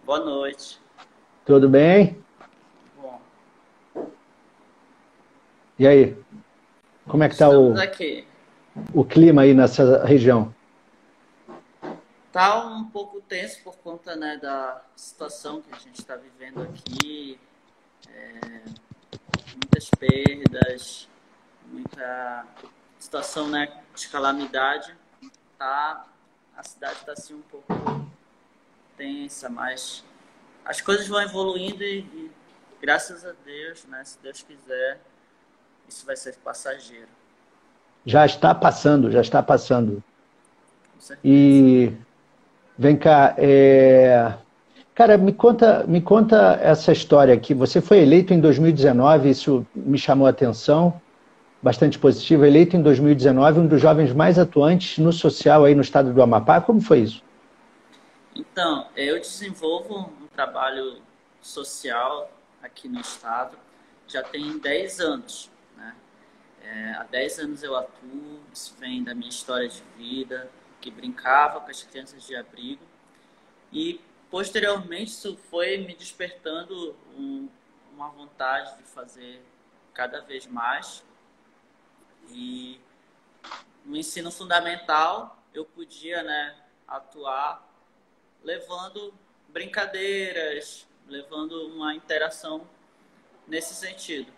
Boa noite. Tudo bem? Bom, E aí? Como é que está estamos o, aqui. o clima aí nessa região? Tá um pouco tenso por conta, né, da situação que a gente está vivendo aqui, muitas perdas, muita situação, né, de calamidade. Tá, a cidade está assim um pouco tensa, mas as coisas vão evoluindo e graças a Deus, né, se Deus quiser, isso vai ser passageiro, Já está passando, já está passando. com certeza. E vem cá, cara, me conta essa história aqui. Você foi eleito em 2019, isso me chamou a atenção, bastante positivo. Eleito em 2019, um dos jovens mais atuantes no social aí no estado do Amapá. Como foi isso? Então, eu desenvolvo um trabalho social aqui no estado já tem 10 anos, né? Há 10 anos eu atuo, isso vem da minha história de vida, que brincava com as crianças de abrigo e posteriormente isso foi me despertando uma vontade de fazer cada vez mais e no ensino fundamental eu podia, né, atuar levando brincadeiras, levando uma interação nesse sentido.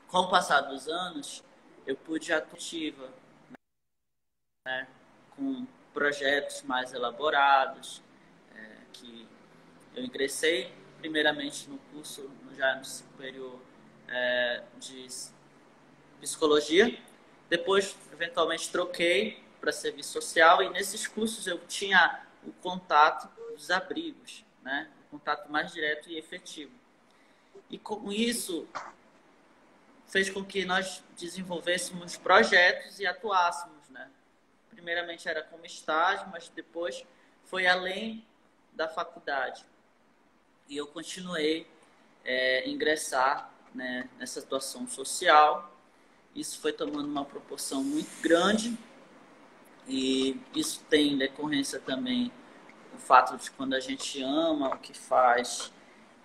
Com o passar dos anos, eu pude atuativa, né, com projetos mais elaborados, que eu ingressei primeiramente no curso, já no superior de psicologia, depois eventualmente troquei para serviço social e nesses cursos eu tinha o contato dos abrigos, né? O contato mais direto e efetivo. E com isso fez com que nós desenvolvêssemos projetos e atuássemos, né? Primeiramente era como estágio, mas depois foi além da faculdade. E eu continuei ingressar, né, nessa atuação social. Isso foi tomando uma proporção muito grande e isso tem decorrência também o fato de quando a gente ama o que faz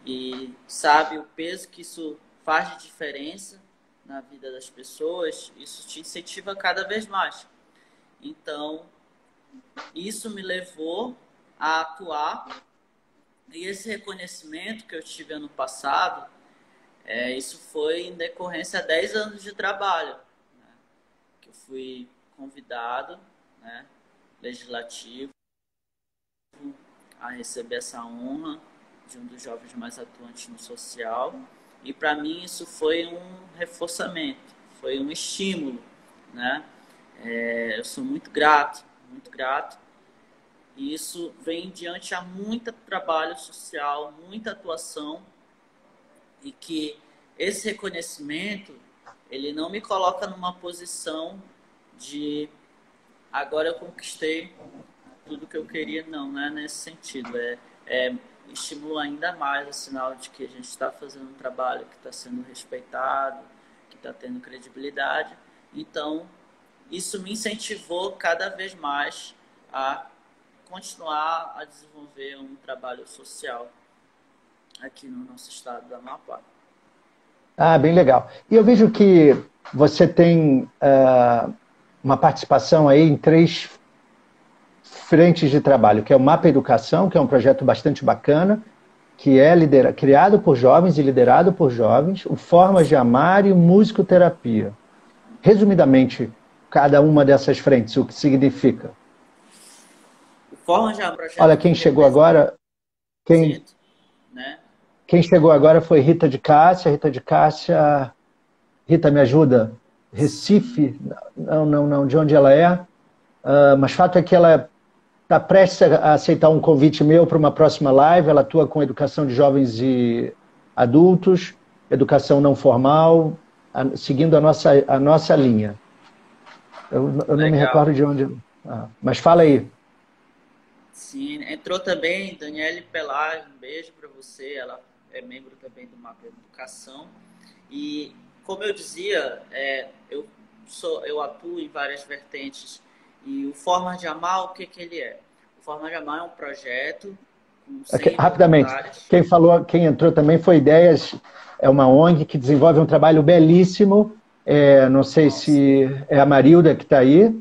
e sabe o peso que isso faz de diferença na vida das pessoas, isso te incentiva cada vez mais. Então, isso me levou a atuar e esse reconhecimento que eu tive ano passado, isso foi em decorrência de 10 anos de trabalho, né, que eu fui convidado, né, legislativo a receber essa honra de um dos jovens mais atuantes no social. E para mim isso foi um reforçamento, foi um estímulo, né? Eu sou muito grato, muito grato. E isso vem diante a muito trabalho social, muita atuação e que esse reconhecimento ele não me coloca numa posição de agora eu conquistei tudo que eu queria, não, não é nesse sentido. Estimula ainda mais o sinal de que a gente está fazendo um trabalho que está sendo respeitado, que está tendo credibilidade. Então, isso me incentivou cada vez mais a continuar a desenvolver um trabalho social aqui no nosso estado do Amapá. Ah, bem legal. E eu vejo que você tem uma participação aí em três frentes de trabalho, que é o Mapa Educação, que é um projeto bastante bacana, que é criado por jovens e liderado por jovens, o Formas de Amar e o Musicoterapia. Resumidamente, cada uma dessas frentes, o que significa? O Forma já é um Olha, projeto quem que chegou agora, quem, representa, né? quem chegou agora foi Rita de Cássia. Rita de Cássia, Rita, me ajuda? Sim, Recife? Não, não, não, de onde ela é? Mas fato é que ela está prestes a aceitar um convite meu para uma próxima live. Ela atua com educação de jovens e adultos, educação não formal, seguindo a nossa linha. Eu não me legal. recordo de onde. Mas fala aí. Sim, entrou também Daniele Pelage, um beijo para você. Ela é membro também do Mapa Educação. E como eu dizia, eu atuo em várias vertentes. E o Formas de Amar, o que ele é? O Formas de Amar é um projeto com 100 Rapidamente, voluntários. quem falou, quem entrou também foi Ideias, é uma ONG que desenvolve um trabalho belíssimo. Não sei se é a Marilda que está aí,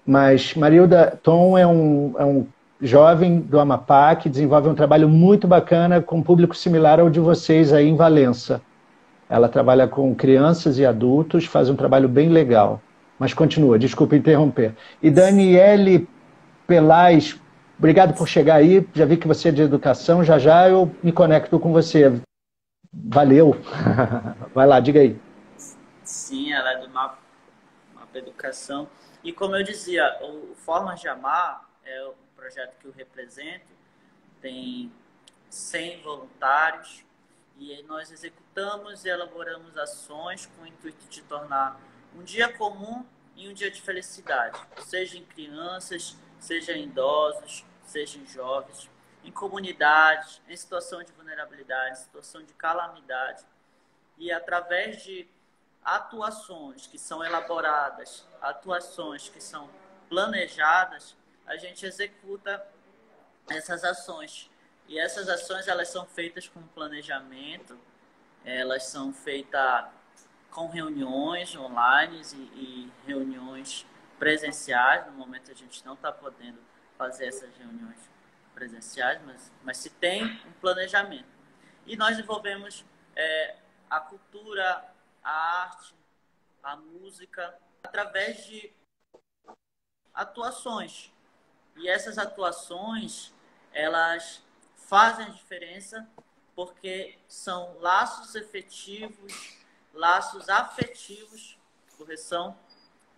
mas Marilda Tom é um jovem do Amapá que desenvolve um trabalho muito bacana com um público similar ao de vocês aí em Valença. Ela trabalha com crianças e adultos, faz um trabalho bem legal. Mas continua, desculpa interromper. E Daniele Pelais, obrigado por chegar aí. Já vi que você é de educação, já já eu me conecto com você. Valeu. Vai lá, diga aí. Sim, ela é do Mapa Educação. E como eu dizia, o Formas de Amar é o projeto que eu represento. Tem 100 voluntários e nós executamos e elaboramos ações com o intuito de tornar um dia comum em um dia de felicidade, seja em crianças, seja em idosos, seja em jovens, em comunidades, em situação de vulnerabilidade, em situação de calamidade. E através de atuações que são elaboradas, atuações que são planejadas, a gente executa essas ações. E essas ações, elas são feitas com planejamento, elas são feitas com reuniões online e reuniões presenciais. No momento a gente não está podendo fazer essas reuniões presenciais, mas se tem um planejamento. E nós desenvolvemos a cultura, a arte, a música, através de atuações. E essas atuações, elas fazem a diferença porque são laços efetivos, laços afetivos, correção,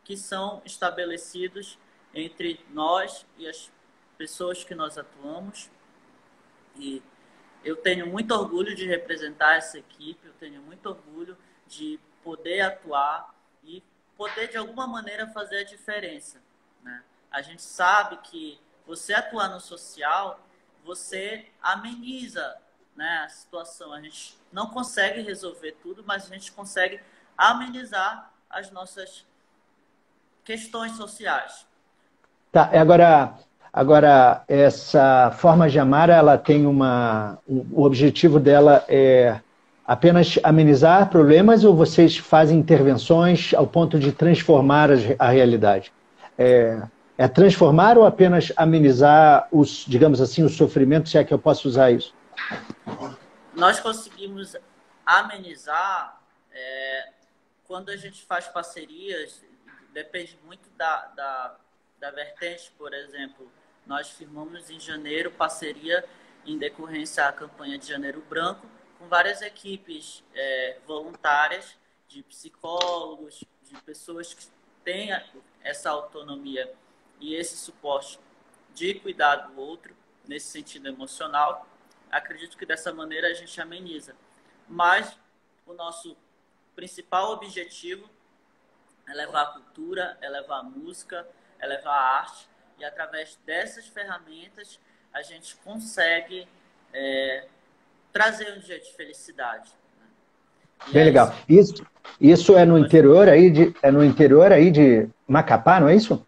que são estabelecidos entre nós e as pessoas que nós atuamos. E eu tenho muito orgulho de representar essa equipe, eu tenho muito orgulho de poder atuar e poder, de alguma maneira, fazer a diferença, né? A gente sabe que você atuar no social, você ameniza, né, a situação. A gente não consegue resolver tudo, mas a gente consegue amenizar as nossas questões sociais. Tá, agora essa forma de amar, ela tem o objetivo dela é apenas amenizar problemas ou vocês fazem intervenções ao ponto de transformar a realidade? É transformar ou apenas amenizar digamos assim, o sofrimento, se é que eu posso usar isso? Nós conseguimos amenizar quando a gente faz parcerias, depende muito da vertente. Por exemplo, nós firmamos em janeiro parceria em decorrência à campanha de Janeiro Branco com várias equipes voluntárias de psicólogos, de pessoas que têm essa autonomia e esse suporte de cuidar do outro nesse sentido emocional. Acredito que dessa maneira a gente ameniza. Mas o nosso principal objetivo é levar a cultura, é levar a música, é levar a arte. E através dessas ferramentas a gente consegue trazer um dia de felicidade. Né? Bem legal. Isso é no interior aí de Macapá, não é isso?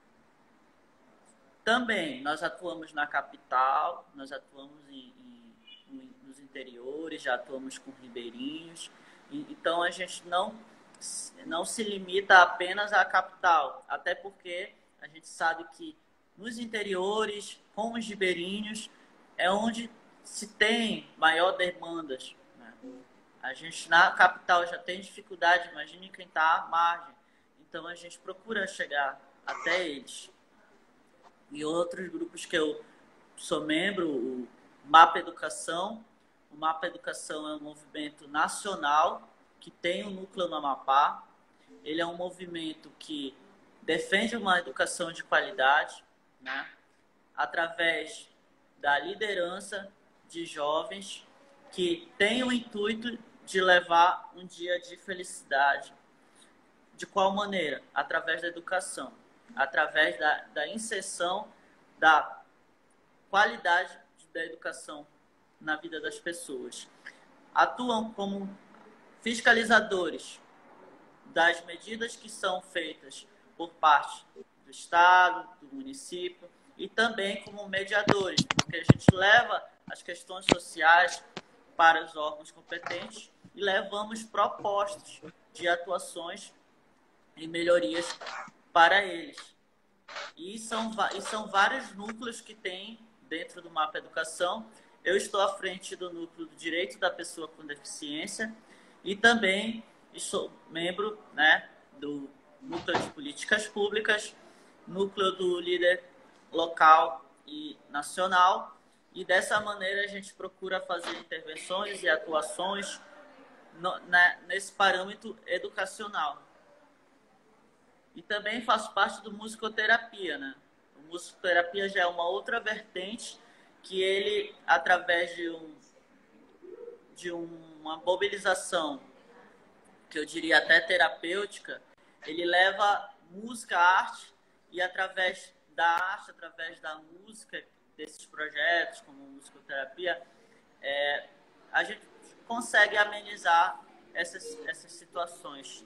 Também, nós atuamos na capital, nós atuamos nos interiores, já atuamos com ribeirinhos. Então, a gente não se limita apenas à capital, até porque a gente sabe que nos interiores, com os ribeirinhos, é onde se tem maior demandas. Né? A gente na capital já tem dificuldade, imagine quem está à margem. Então, a gente procura chegar até eles. E outros grupos que eu sou membro, o Mapa Educação. O Mapa Educação é um movimento nacional que tem um núcleo no Amapá. Ele é um movimento que defende uma educação de qualidade, né, através da liderança de jovens que têm o intuito de levar um dia de felicidade. De qual maneira? Através da educação, através da inserção da qualidade da educação na vida das pessoas. Atuam como fiscalizadores das medidas que são feitas por parte do Estado, do município, e também como mediadores, porque a gente leva as questões sociais para os órgãos competentes e levamos propostas de atuações e melhorias para eles. E são vários núcleos que tem dentro do Mapa Educação. Eu estou à frente do núcleo do Direito da Pessoa com Deficiência e também sou membro, né, do núcleo de políticas públicas, núcleo do líder local e nacional, e dessa maneira a gente procura fazer intervenções e atuações nesse parâmetro educacional. E também faço parte do musicoterapia, né? O musicoterapia já é uma outra vertente que ele, através de uma mobilização, que eu diria até terapêutica, ele leva música, arte, e através da arte, através da música, desses projetos, como musicoterapia, a gente consegue amenizar essas situações.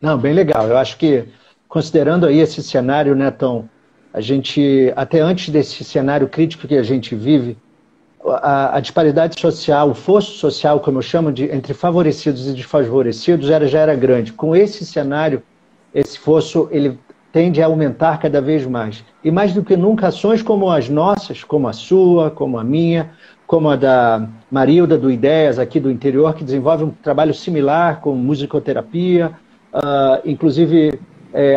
Não, bem legal. Eu acho que, considerando aí esse cenário, né, Tom, a gente, até antes desse cenário crítico que a gente vive, a disparidade social, o fosso social, como eu chamo, entre favorecidos e desfavorecidos, já era grande. Com esse cenário, esse fosso ele tende a aumentar cada vez mais. E mais do que nunca, ações como as nossas, como a sua, como a minha, como a da Marilda, do Ideias, aqui do interior, que desenvolve um trabalho similar com musicoterapia, inclusive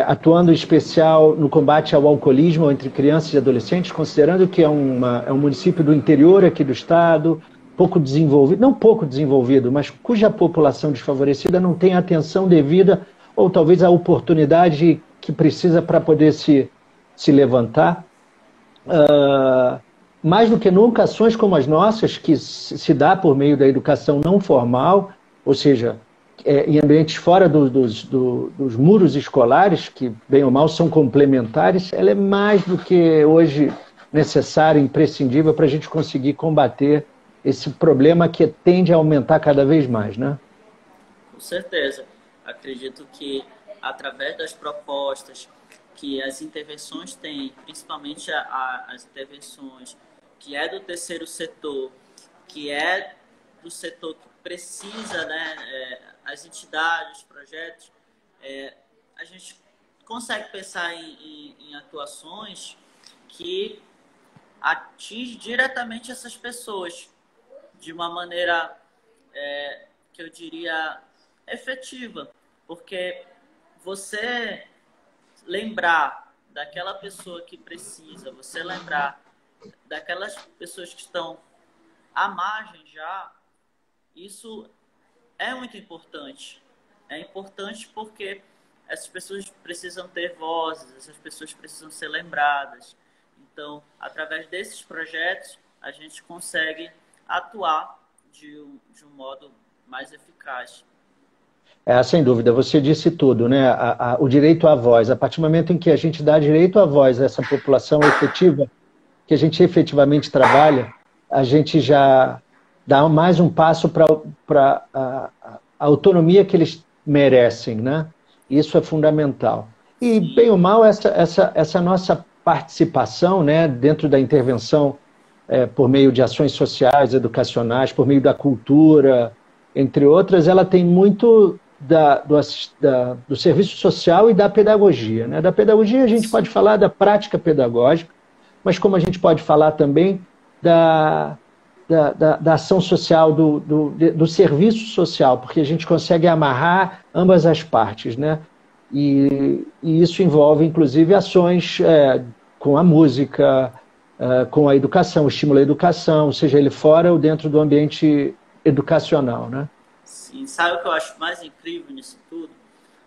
atuando em especial no combate ao alcoolismo entre crianças e adolescentes, considerando que é um município do interior aqui do estado, pouco desenvolvido, não pouco desenvolvido, mas cuja população desfavorecida não tem a atenção devida ou talvez a oportunidade que precisa para poder se levantar. Mais do que nunca, ações como as nossas, que se dá por meio da educação não formal, ou seja, em ambientes fora dos muros escolares, que bem ou mal são complementares, ela é mais do que hoje necessária, imprescindível para a gente conseguir combater esse problema que tende a aumentar cada vez mais, né? Com certeza. Acredito que através das propostas que as intervenções têm, principalmente as intervenções que é do terceiro setor, que é do setor que precisa, né, as entidades, os projetos, a gente consegue pensar em atuações que atingem diretamente essas pessoas de uma maneira, que eu diria, efetiva. Porque você lembrar daquela pessoa que precisa, você lembrar daquelas pessoas que estão à margem já, isso é muito importante. É importante porque essas pessoas precisam ter vozes, essas pessoas precisam ser lembradas. Então, através desses projetos, a gente consegue atuar de um modo mais eficaz. Sem dúvida, você disse tudo, né? O direito à voz. A partir do momento em que a gente dá direito à voz a essa população efetiva, que a gente efetivamente trabalha, a gente já dá mais um passo para a autonomia que eles merecem, né? Isso é fundamental. E, bem ou mal, essa nossa participação, né, dentro da intervenção por meio de ações sociais, educacionais, por meio da cultura, entre outras, ela tem muito do serviço social e da pedagogia, né? Da pedagogia a gente pode falar da prática pedagógica, mas como a gente pode falar também da ação social, do serviço social, porque a gente consegue amarrar ambas as partes, né? E isso envolve, inclusive, ações com a música, com a educação, o estímulo à educação, seja ele fora ou dentro do ambiente educacional, né? Sim, sabe o que eu acho mais incrível nisso tudo?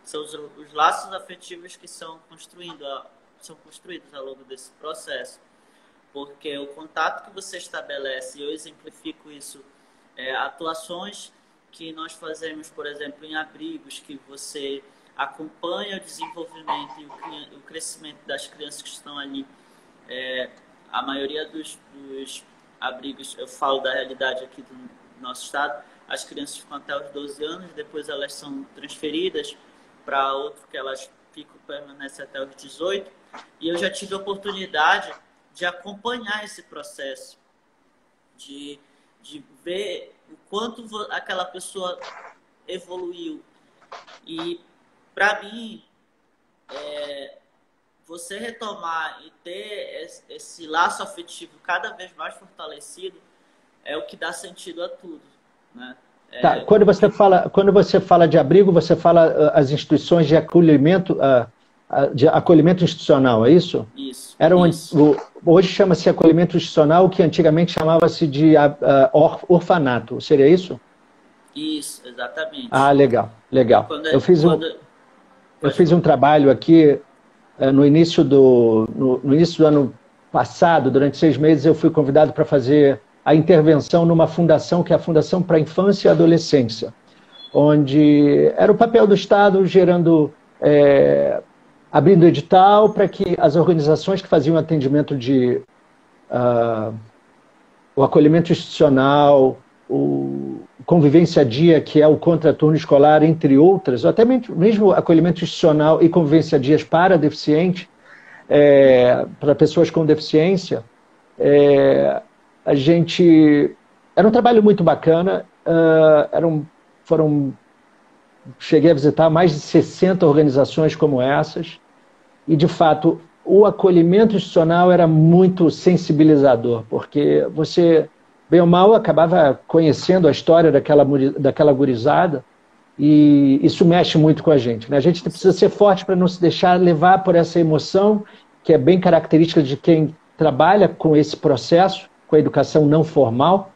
São os laços afetivos que são construídos ao longo desse processo. Porque o contato que você estabelece, eu exemplifico isso, atuações que nós fazemos, por exemplo, em abrigos, que você acompanha o desenvolvimento e o crescimento das crianças que estão ali. A maioria dos abrigos, eu falo da realidade aqui do nosso estado, as crianças ficam até os 12 anos, depois elas são transferidas para outro que elas permanecem até os 18. E eu já tive a oportunidade de acompanhar esse processo, de ver o quanto aquela pessoa evoluiu. E, para mim, você retomar e ter esse laço afetivo cada vez mais fortalecido é o que dá sentido a tudo, né? Tá. Quando você fala de abrigo, você fala as instituições de acolhimento institucional, é isso? Isso. Hoje chama-se acolhimento institucional, o que antigamente chamava-se de orfanato. Seria isso? Isso, exatamente. Ah, legal, legal. Eu fiz um trabalho aqui no início do ano passado, durante 6 meses, eu fui convidado para fazer a intervenção numa fundação, que é a Fundação para a Infância e Adolescência, onde era o papel do Estado abrindo edital para que as organizações que faziam atendimento o acolhimento institucional, o Convivência Dia, que é o contraturno escolar, entre outras, ou até mesmo acolhimento institucional e convivência dias para deficiente, para pessoas com deficiência, era um trabalho muito bacana, cheguei a visitar mais de 60 organizações como essas, e de fato o acolhimento institucional era muito sensibilizador, porque você, bem ou mal, acabava conhecendo a história daquela gurizada, e isso mexe muito com a gente, né? A gente precisa ser forte para não se deixar levar por essa emoção, que é bem característica de quem trabalha com esse processo, com a educação não formal.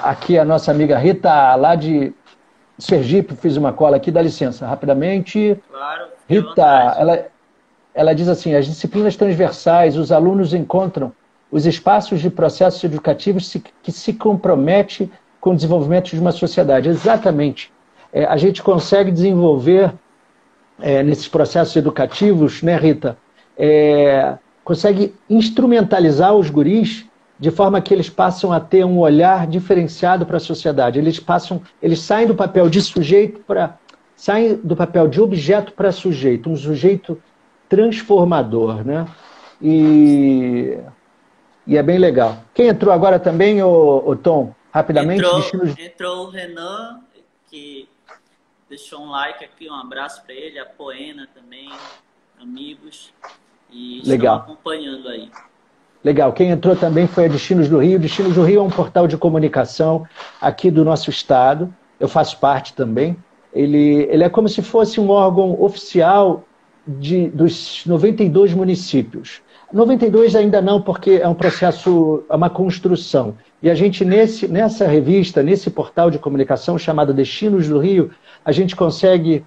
Aqui a nossa amiga Rita, lá de Sergipe, fiz uma cola aqui, dá licença, rapidamente. Claro. Rita, ela diz assim: as disciplinas transversais, os alunos encontram os espaços de processos educativos que se compromete com o desenvolvimento de uma sociedade. Exatamente. A gente consegue desenvolver nesses processos educativos, né, Rita? Consegue instrumentalizar os guris de forma que eles passam a ter um olhar diferenciado para a sociedade. Eles saem do papel de sujeito saem do papel de objeto para sujeito, um sujeito transformador, né? E é bem legal. Quem entrou agora também, o Tom? Rapidamente. Entrou o Renan, que deixou um like aqui, um abraço para ele, a Poena também, amigos, e estão acompanhando aí. Legal. Quem entrou também foi a Destinos do Rio. Destinos do Rio é um portal de comunicação aqui do nosso estado. Eu faço parte também. Ele é como se fosse um órgão oficial dos 92 municípios. 92 ainda não, porque é um processo, é uma construção. E a gente, nessa revista, nesse portal de comunicação chamado Destinos do Rio, a gente consegue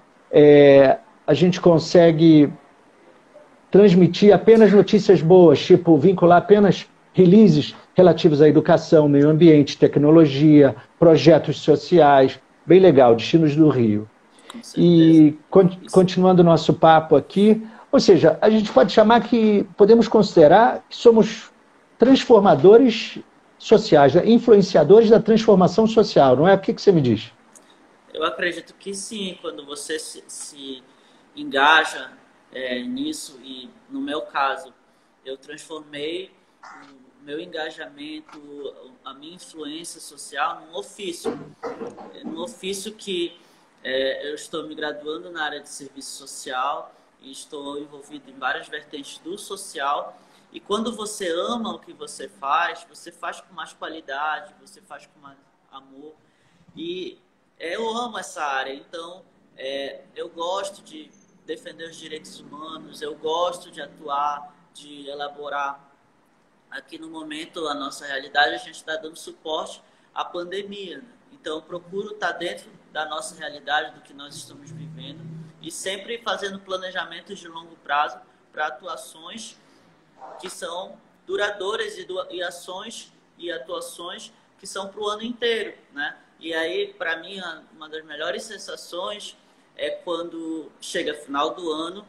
transmitir apenas notícias boas, tipo vincular apenas releases relativos à educação, meio ambiente, tecnologia, projetos sociais. Bem legal, Destinos do Rio. E continuando o nosso papo aqui, ou seja, a gente pode podemos considerar que somos transformadores sociais, né? Influenciadores da transformação social, não é? O que você me diz? Eu acredito que sim, quando você se engaja nisso, e no meu caso, eu transformei o meu engajamento, a minha influência social num ofício que eu estou me graduando na área de serviço social e estou envolvido em várias vertentes do social. E quando você ama o que você faz com mais qualidade, você faz com mais amor. E eu amo essa área, então eu gosto de defender os direitos humanos, eu gosto de atuar, de elaborar. Aqui no momento, a nossa realidade, a gente está dando suporte à pandemia, né? Então, eu procuro estar dentro da nossa realidade, do que nós estamos vivendo, e sempre fazendo planejamentos de longo prazo para atuações que são duradouras e ações e atuações que são para o ano inteiro, né? E aí, para mim, uma das melhores sensações é quando chega final do ano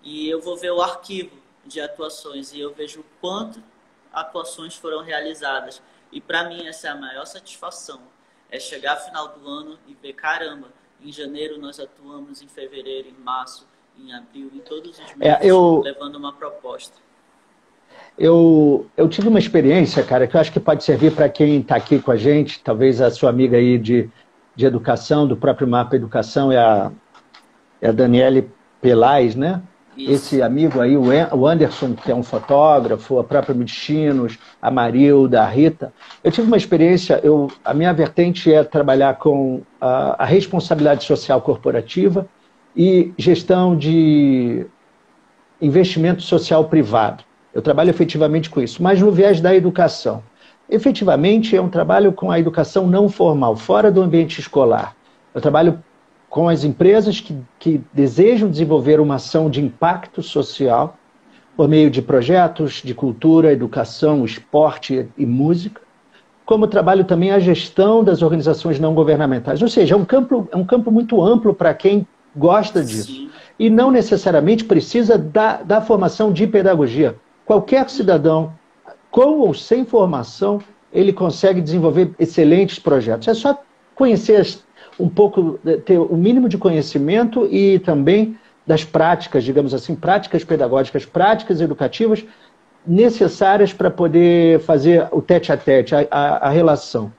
e eu vou ver o arquivo de atuações e eu vejo quanto atuações foram realizadas. E para mim essa é a maior satisfação. é chegar final do ano e ver, caramba, em janeiro nós atuamos, em fevereiro, em março, em abril, em todos os meses, levando uma proposta. Eu tive uma experiência, cara, que eu acho que pode servir para quem está aqui com a gente, talvez a sua amiga aí de educação, do próprio Mapa Educação, é a Daniele Pelais, né? Isso. Esse amigo aí, o Anderson, que é um fotógrafo, a própria Medistinos, a Marilda, a Rita. Eu tive uma experiência, a minha vertente é trabalhar com a responsabilidade social corporativa e gestão de investimento social privado. Eu trabalho efetivamente com isso, mas no viés da educação. Efetivamente, é um trabalho com a educação não formal, fora do ambiente escolar. Eu trabalho com as empresas que desejam desenvolver uma ação de impacto social por meio de projetos de cultura, educação, esporte e música, como trabalho também a gestão das organizações não governamentais. Ou seja, é um campo muito amplo para quem gosta disso. Sim. E não necessariamente precisa da formação de pedagogia. Qualquer cidadão, com ou sem formação, ele consegue desenvolver excelentes projetos. É só conhecer um pouco, ter o mínimo de conhecimento e também das práticas, digamos assim, práticas pedagógicas, práticas educativas necessárias para poder fazer o tete-a-tete, a relação.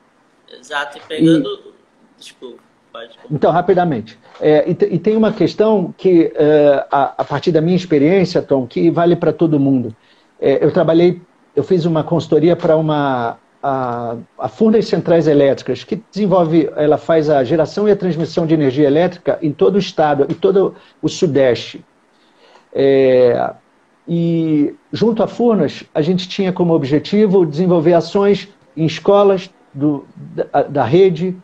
Exato, e pegando... Desculpa, pode... Então, rapidamente. E tem uma questão que, a partir da minha experiência, Tom, que vale para todo mundo. Eu fiz uma consultoria para a Furnas Centrais Elétricas, que ela faz a geração e a transmissão de energia elétrica em todo o estado, em todo o Sudeste. E junto à Furnas, a gente tinha como objetivo desenvolver ações em escolas da rede,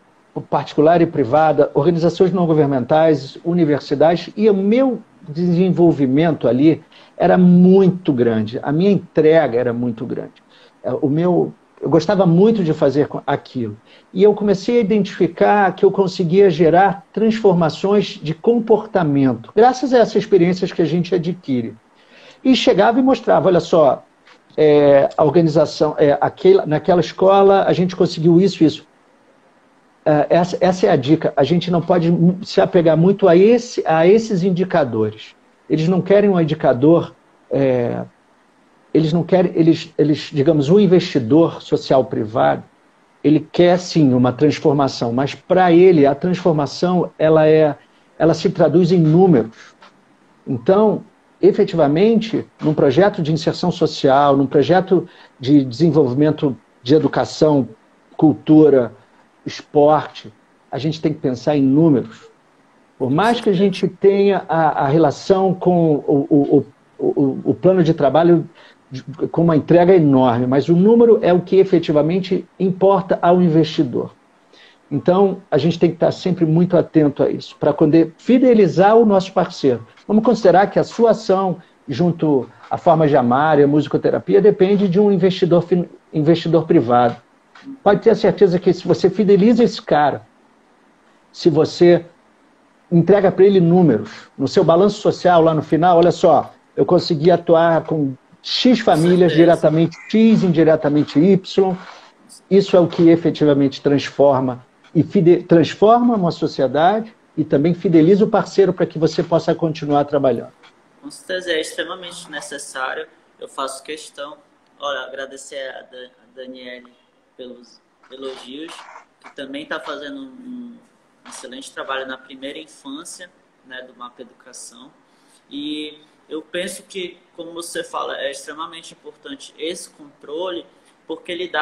particular e privada, organizações não governamentais, universidades, e o meu desenvolvimento ali era muito grande, a minha entrega era muito grande. Eu gostava muito de fazer aquilo. E eu comecei a identificar que eu conseguia gerar transformações de comportamento, graças a essas experiências que a gente adquire. E chegava e mostrava, olha só, a organização, naquela escola a gente conseguiu isso e isso. Essa é a dica, a gente não pode se apegar muito a esses indicadores. Eles não querem um indicador, eles não querem, digamos, um investidor social privado, ele quer sim uma transformação, mas para ele a transformação ela se traduz em números. Então, efetivamente, num projeto de inserção social, num projeto de desenvolvimento de educação, cultura, esporte, a gente tem que pensar em números. Por mais que a gente tenha a relação com o plano de trabalho com uma entrega enorme, mas o número é o que efetivamente importa ao investidor. Então, a gente tem que estar sempre muito atento a isso, para poder fidelizar o nosso parceiro. Vamos considerar que a sua ação, junto à forma de amar e a musicoterapia, depende de um investidor privado. Pode ter a certeza que se você fideliza esse cara, se você entrega para ele números, no seu balanço social lá no final, olha só, eu consegui atuar com X famílias, diretamente X, indiretamente Y, isso é o que efetivamente transforma uma sociedade e também fideliza o parceiro para que você possa continuar trabalhando. Com certeza, é extremamente necessário. Eu faço questão, agradecer a Daniele pelos elogios, que também está fazendo um excelente trabalho na primeira infância, né, do Mapa Educação. E eu penso que, como você fala, é extremamente importante esse controle, porque ele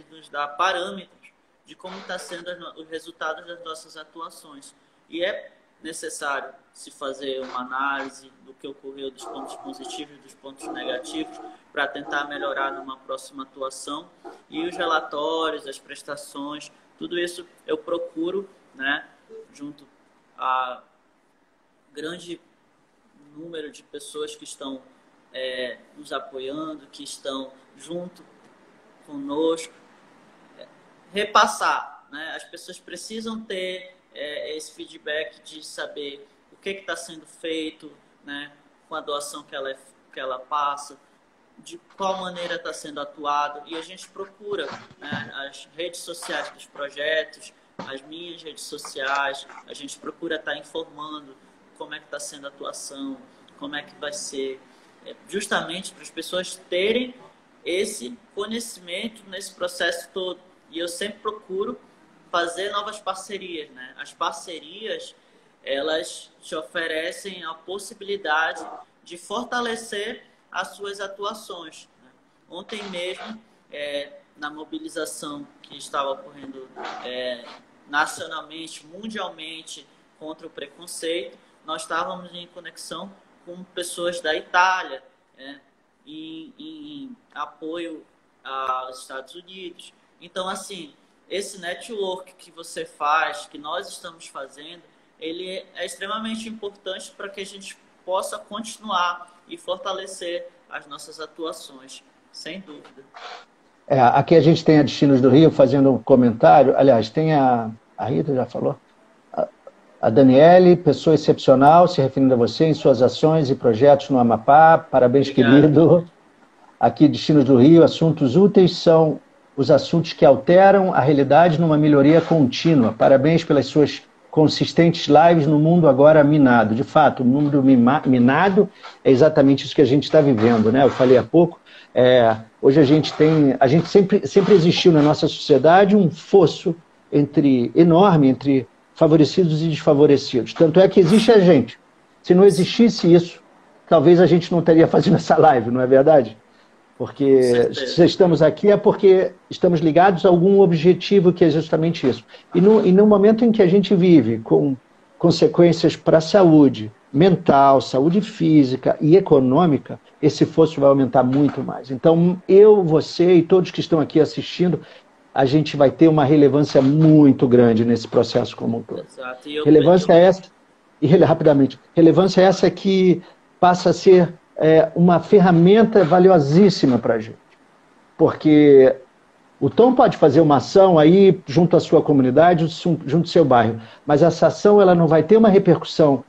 nos dá parâmetros de como está sendo os resultados das nossas atuações. E é necessário se fazer uma análise do que ocorreu, dos pontos positivos e dos pontos negativos, para tentar melhorar numa próxima atuação. E os relatórios, as prestações, tudo isso eu procuro, né, junto a grande número de pessoas que estão nos apoiando, que estão junto conosco, repassar, né? As pessoas precisam ter esse feedback de saber o que está sendo feito, né, com a doação que ela passa, de qual maneira está sendo atuado, e a gente procura, né, as redes sociais dos projetos, as minhas redes sociais, a gente procura estar informando como é que está sendo a atuação, como é que vai ser, justamente para as pessoas terem esse conhecimento nesse processo todo. E eu sempre procuro fazer novas parcerias, né? As parcerias, elas te oferecem a possibilidade de fortalecer as suas atuações, né? Ontem mesmo, na mobilização que estava ocorrendo nacionalmente, mundialmente, contra o preconceito, nós estávamos em conexão com pessoas da Itália, em apoio aos Estados Unidos. Então, assim, esse network que você faz, que nós estamos fazendo, ele é extremamente importante para que a gente possa continuar e fortalecer as nossas atuações, sem dúvida. Aqui a gente tem a Destinos do Rio fazendo um comentário. Aliás, tem a Rita já falou. A Daniele, pessoa excepcional, se referindo a você em suas ações e projetos no Amapá. Parabéns, obrigado, querido. Aqui, Destinos do Rio, assuntos úteis são os assuntos que alteram a realidade numa melhoria contínua. Parabéns pelas suas consistentes lives no mundo agora minado. De fato, o mundo minado é exatamente isso que a gente está vivendo, né? Eu falei há pouco. Hoje a gente sempre existiu na nossa sociedade um fosso enorme entre favorecidos e desfavorecidos. Tanto é que existe a gente. Se não existisse isso, talvez a gente não estaria fazendo essa live, não é verdade? Porque se estamos aqui é porque estamos ligados a algum objetivo que é justamente isso. E no momento em que a gente vive com consequências para a saúde mental, saúde física e econômica, esse fosso vai aumentar muito mais. Então, eu, você e todos que estão aqui assistindo, a gente vai ter uma relevância muito grande nesse processo como um todo. Exato. Relevância essa, e rapidamente, relevância essa que passa a ser uma ferramenta valiosíssima para a gente. Porque o Tom pode fazer uma ação aí junto à sua comunidade, junto ao seu bairro, mas essa ação ela não vai ter uma repercussão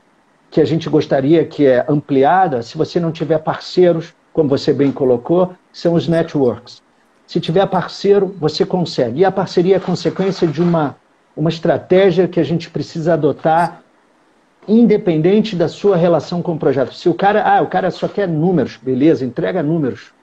que a gente gostaria que é ampliada se você não tiver parceiros, como você bem colocou, que são os networks. Se tiver parceiro, você consegue. E a parceria é consequência de uma estratégia que a gente precisa adotar independente da sua relação com o projeto. Se o cara só quer números, beleza, entrega números.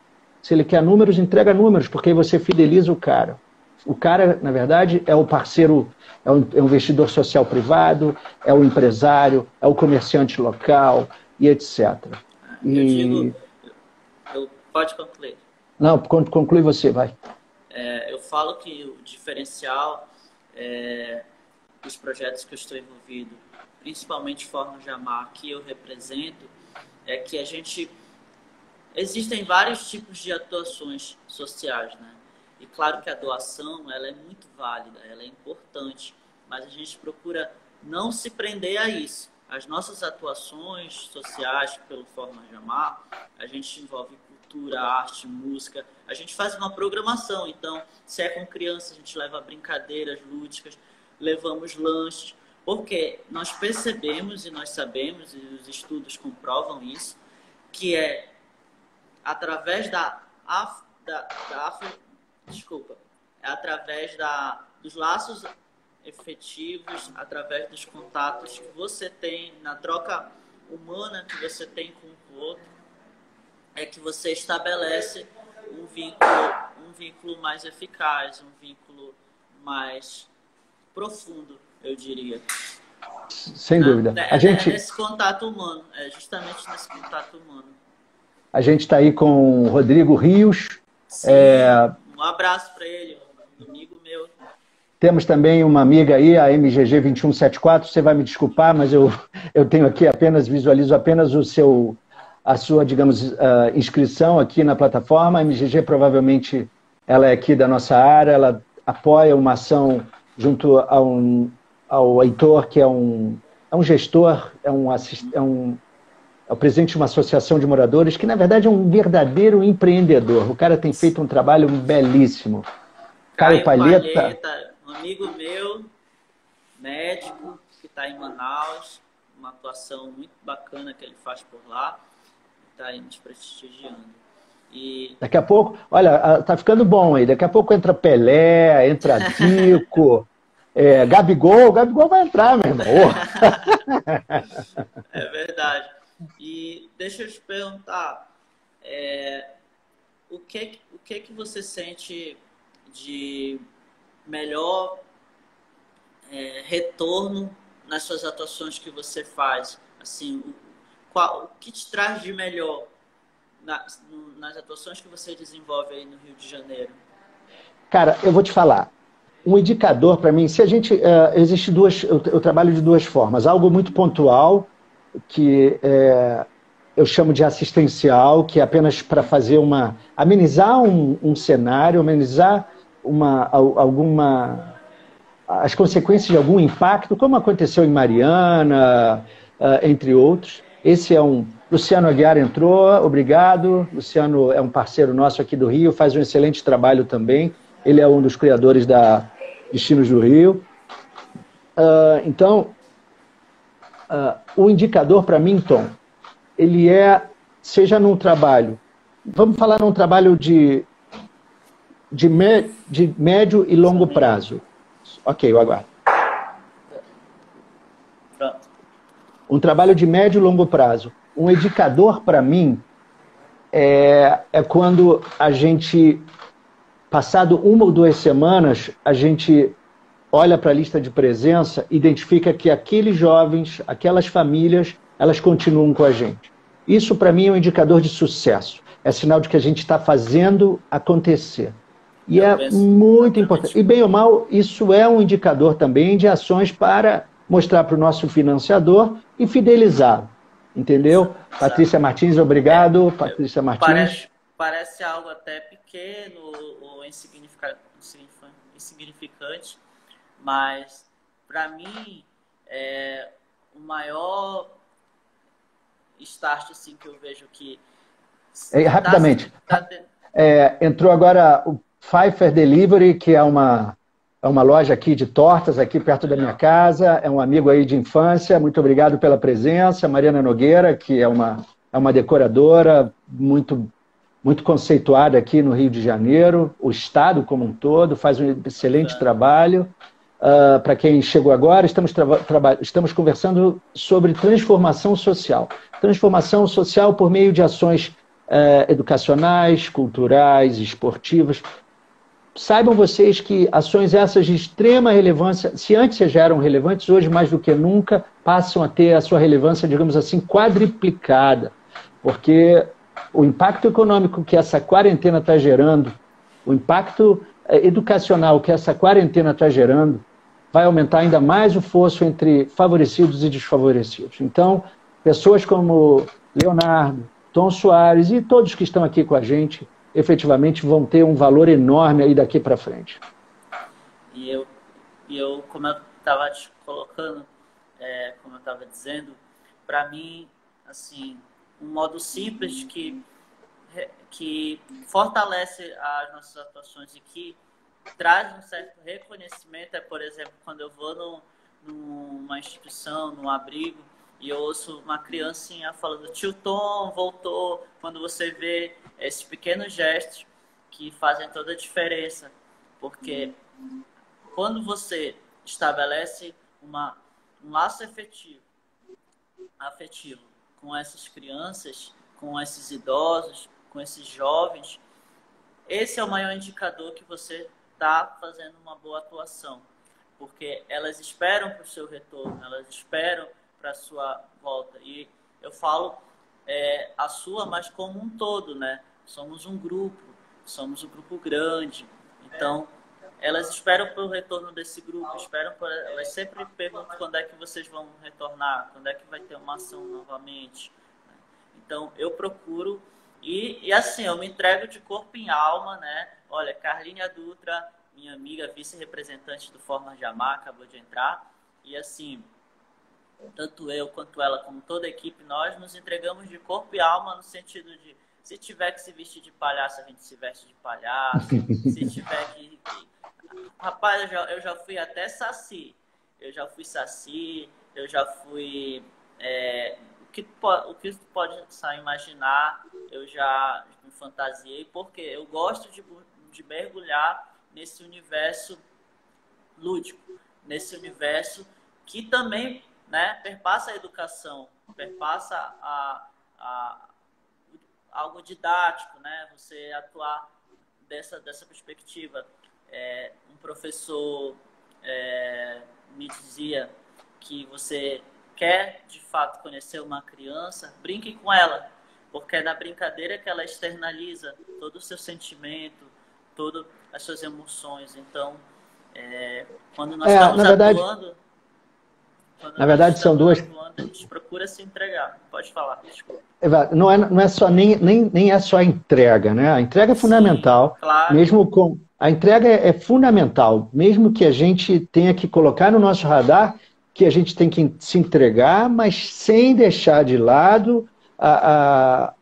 Se ele quer números, entrega números, porque aí você fideliza o cara. O cara, na verdade, é o parceiro, é um investidor social privado, é o empresário, é o comerciante local e etc. Pode concluir. Não, quando conclui você, vai. Eu falo que o diferencial dos projetos que eu estou envolvido, principalmente Fórum Jamar, que eu represento, é que existem vários tipos de atuações sociais, né? E claro que a doação, ela é muito válida, ela é importante, mas a gente procura não se prender a isso. As nossas atuações sociais pelo Fórum Jamar, a gente envolve cultura, arte, música, a gente faz uma programação. Então, se é com criança, a gente leva brincadeiras lúdicas, levamos lanches, porque nós percebemos e nós sabemos, e os estudos comprovam isso, que é através através dos laços efetivos, através dos contatos que você tem, na troca humana que você tem com o outro, é que você estabelece um vínculo mais eficaz, um vínculo mais profundo, eu diria. Sem dúvida. Nesse contato humano, justamente nesse contato humano. A gente está aí com o Rodrigo Rios. Sim, um abraço para ele, um amigo meu. Temos também uma amiga aí, a MGG 2174. Você vai me desculpar, mas eu tenho aqui visualizo apenas a sua, digamos, inscrição aqui na plataforma. A MGG provavelmente ela é aqui da nossa área, ela apoia uma ação junto ao Heitor, que é um gestor, é o presidente de uma associação de moradores, que na verdade é um verdadeiro empreendedor. O cara tem feito um trabalho belíssimo. Caio Palheta, um amigo meu, médico, que está em Manaus, uma atuação muito bacana que ele faz por lá, está aí nos prestigiando. E Daqui a pouco, olha, tá ficando bom aí. Daqui a pouco entra Pelé, entra Zico, Gabigol vai entrar, meu irmão. Oh. é verdade. E deixa eu te perguntar, o que que você sente de melhor retorno nas suas atuações que você faz? Assim, o que te traz de melhor nas atuações que você desenvolve aí no Rio de Janeiro? Cara, eu vou te falar. Um indicador para mim, se a gente. Existe duas. Eu trabalho de duas formas. Algo muito pontual, que eu chamo de assistencial, que é apenas para fazer amenizar um cenário, amenizar alguma as consequências de algum impacto, como aconteceu em Mariana, entre outros. Esse é um. Luciano Aguiar entrou, obrigado. Luciano é um parceiro nosso aqui do Rio, faz um excelente trabalho também. Ele é um dos criadores da Destinos do Rio. Então, o indicador para mim, Tom, ele seja num trabalho, vamos falar num trabalho de médio e longo prazo. Ok, eu aguardo. Pronto. Um trabalho de médio e longo prazo. Um indicador para mim é quando a gente, passado 1 ou 2 semanas, a gente olha para a lista de presença, identifica que aqueles jovens, aquelas famílias, elas continuam com a gente. Isso, para mim, é um indicador de sucesso. É sinal de que a gente está fazendo acontecer. E Eu é penso muito importante. exatamente. E, bem ou mal, isso é um indicador também de ações para mostrar para o nosso financiador e fidelizá-lo. Entendeu? Exato. Patrícia Martins, É, obrigado. Patrícia Martins. parece algo até pequeno ou insignificante, mas para mim o maior start assim, que eu vejo que tá, Rapidamente. tá, Entrou agora o Pfeiffer Delivery, que é uma loja aqui de tortas, aqui perto da minha legal. casa. É um amigo aí de infância. Muito obrigado pela presença. Mariana Nogueira, que é uma decoradora muito, muito conceituada aqui no Rio de Janeiro. O Estado como um todo faz um excelente Bacana. trabalho. Para quem chegou agora, estamos conversando sobre transformação social. Transformação social por meio de ações educacionais, culturais, esportivas. Saibam vocês que ações essas de extrema relevância, se antes já eram relevantes, hoje mais do que nunca, passam a ter a sua relevância, digamos assim, quadriplicada. Porque o impacto econômico que essa quarentena está gerando, o impacto educacional que essa quarentena está gerando, vai aumentar ainda mais o fosso entre favorecidos e desfavorecidos. Então, pessoas como Leonardo, Tom Soares e todos que estão aqui com a gente, efetivamente vão ter um valor enorme aí daqui para frente. E eu, como eu estava te colocando, como eu estava dizendo, para mim, assim, um modo simples que fortalece as nossas atuações e que traz um certo reconhecimento é, por exemplo, quando eu vou numa instituição, num abrigo, e eu ouço uma criancinha falando, tio Tom voltou, quando você vê esses pequenos gestos que fazem toda a diferença, porque quando você estabelece um laço afetivo com essas crianças, com esses idosos, com esses jovens, esse é o maior indicador que você está fazendo uma boa atuação, porque elas esperam para o seu retorno, elas esperam para a sua volta. E eu falo a sua, mas como um todo, né? Somos um grupo grande, então elas esperam pelo retorno desse grupo, elas sempre perguntam quando é que vocês vão retornar, quando é que vai ter uma ação novamente. Então eu procuro e assim, eu me entrego de corpo e alma, né? Olha, Carlinha Dutra, minha amiga, vice-representante do Formas de Amar, acabou de entrar. E assim, tanto eu quanto ela, como toda a equipe, nós nos entregamos de corpo e alma no sentido de se tiver que se vestir de palhaço, a gente se veste de palhaço. Se tiver que... Rapaz, eu já fui até saci. Eu já fui saci, eu já fui o que tu pode só imaginar, eu já me fantasiei, porque eu gosto de mergulhar nesse universo lúdico, nesse universo que também, né, perpassa a educação, perpassa algo didático, né? Você atuar dessa perspectiva. Um professor me dizia que você quer, de fato, conhecer uma criança, brinque com ela, porque é na brincadeira que ela externaliza todo o seu sentimento, todas as suas emoções. Então, quando nós estamos atuando... Na verdade, são duas... A gente procura se entregar. Pode falar, desculpa. Não é só, nem é só a entrega, né? A entrega é fundamental. Sim, claro. A entrega é fundamental, mesmo que a gente tenha que colocar no nosso radar que a gente tem que se entregar, mas sem deixar de lado a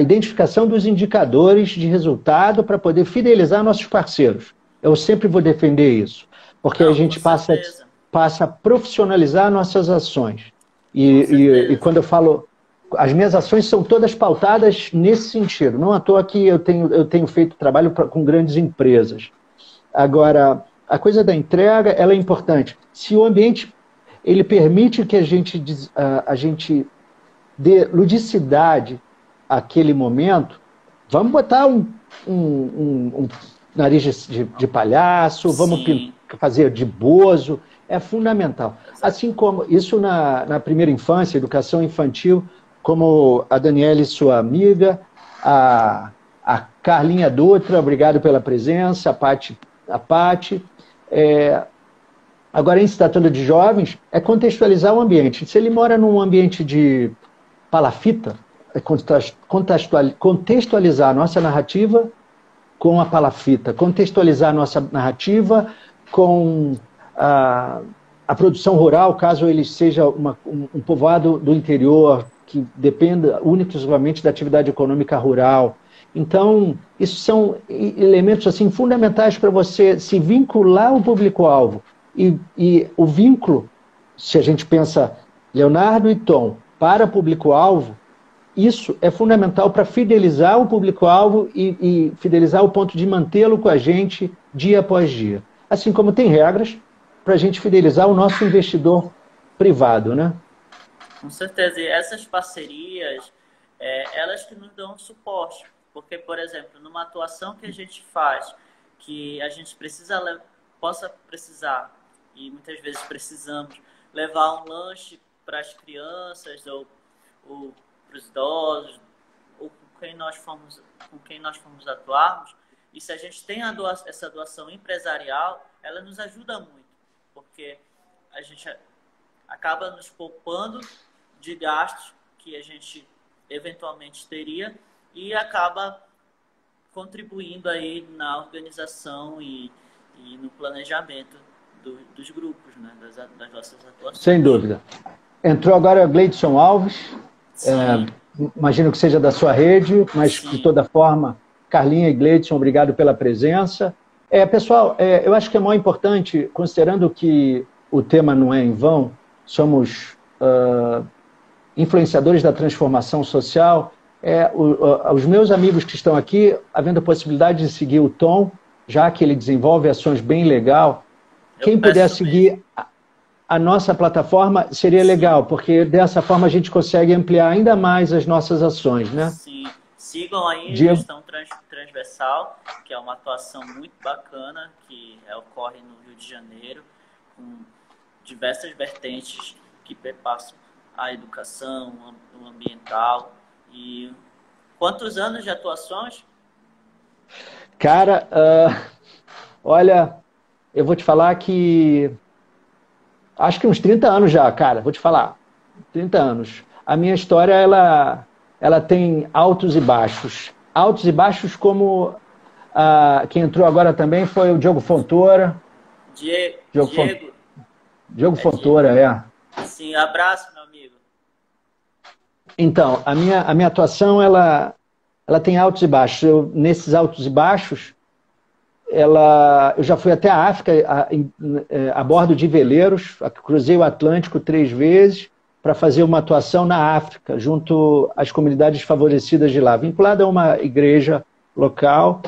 identificação dos indicadores de resultado para poder fidelizar nossos parceiros. Eu sempre vou defender isso, porque a gente passa a profissionalizar nossas ações. E quando eu falo, as minhas ações são todas pautadas nesse sentido. Não à toa que eu tenho feito trabalho com grandes empresas. Agora, a coisa da entrega, ela é importante. Se o ambiente ele permite que a gente dê ludicidade àquele momento, vamos botar um nariz de palhaço, vamos fazer de bozo, é fundamental. Assim como isso na primeira infância, educação infantil, como a Daniele, sua amiga, a Carlinha Dutra, obrigado pela presença, a Paty. Agora, em se tratando de jovens, é contextualizar o ambiente. Se ele mora num ambiente de palafita, é contextualizar a nossa narrativa com a palafita, contextualizar a nossa narrativa com a produção rural, caso ele seja um povoado do interior, que dependa única e exclusivamente da atividade econômica rural. Então, isso são elementos assim, fundamentais para você se vincular ao público-alvo. E o vínculo, se a gente pensa Leonardo e Tom para público-alvo, isso é fundamental para fidelizar o público-alvo e fidelizar o ponto de mantê-lo com a gente dia após dia. Assim como tem regras para a gente fidelizar o nosso investidor privado, né? Com certeza. E essas parcerias, elas que nos dão suporte. Porque, por exemplo, numa atuação que a gente faz, que a gente possa precisar, e muitas vezes precisamos, levar um lanche para as crianças ou para os idosos, ou com quem nós formos atuarmos, e se a gente tem essa doação empresarial, ela nos ajuda muito, porque a gente acaba nos poupando de gastos que a gente eventualmente teria e acaba contribuindo aí na organização e no planejamento dos grupos, né, das nossas atuações. Sem dúvida. Entrou agora o Gleidson Alves, imagino que seja da sua rede, mas de toda forma, Carlinha e Gleidson, obrigado pela presença. Pessoal, eu acho que é muito importante, considerando que o tema não é em vão, somos influenciadores da transformação social, os meus amigos que estão aqui, havendo a possibilidade de seguir o Tom, já que ele desenvolve ações bem legal, quem puder seguir a nossa plataforma seria legal, porque dessa forma a gente consegue ampliar ainda mais as nossas ações, né? Sim. Sigam aí a Gestão Transversal, que é uma atuação muito bacana, que ocorre no Rio de Janeiro, com diversas vertentes que perpassam a educação, o ambiental. E quantos anos de atuações? Cara, olha, eu vou te falar que acho que uns 30 anos já, cara, vou te falar, 30 anos. A minha história, ela tem altos e baixos. Altos e baixos como quem entrou agora também foi o Diogo Fontoura. Diogo Fontoura, Sim, abraço, meu amigo. Então, a minha atuação, ela tem altos e baixos. Nesses altos e baixos, eu já fui até a África a bordo de veleiros, cruzei o Atlântico 3 vezes, para fazer uma atuação na África, junto às comunidades favorecidas de lá, vinculada a uma igreja local.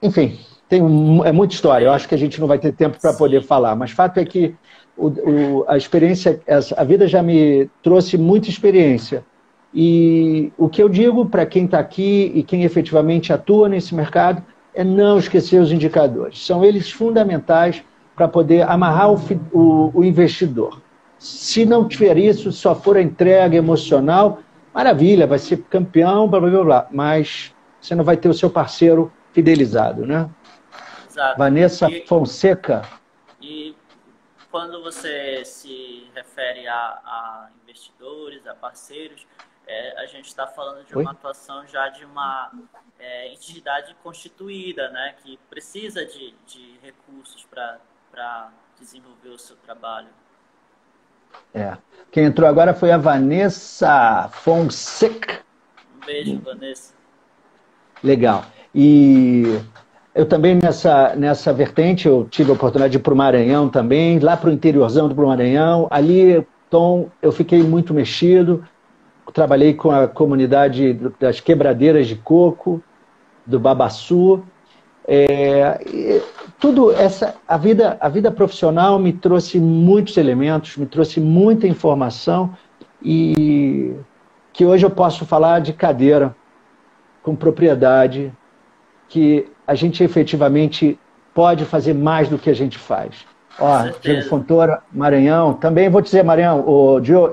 Enfim, é muita história. Eu acho que a gente não vai ter tempo para poder falar, mas fato é que a experiência, a vida já me trouxe muita experiência. E o que eu digo para quem está aqui e quem efetivamente atua nesse mercado é não esquecer os indicadores. São eles fundamentais para poder amarrar o investidor. Se não tiver isso, só for a entrega emocional, maravilha, vai ser campeão, blá, blá, blá, blá, mas você não vai ter o seu parceiro fidelizado, né? Exato. Vanessa Fonseca. E quando você se refere a investidores, a parceiros, a gente está falando de uma atuação já de uma entidade constituída, né, que precisa de recursos para desenvolver o seu trabalho. Quem entrou agora foi a Vanessa Fonseca. Um beijo, Vanessa. Legal. E eu também, nessa vertente, eu tive a oportunidade de ir para o Maranhão também, lá para o interiorzão do Maranhão. Ali, Tom, eu fiquei muito mexido. Trabalhei com a comunidade das quebradeiras de coco, do Babaçu. A vida profissional me trouxe muitos elementos, me trouxe muita informação e que hoje eu posso falar de cadeira, com propriedade, que a gente efetivamente pode fazer mais do que a gente faz. Ó, Diego Fontoura, Maranhão, também vou dizer, Maranhão,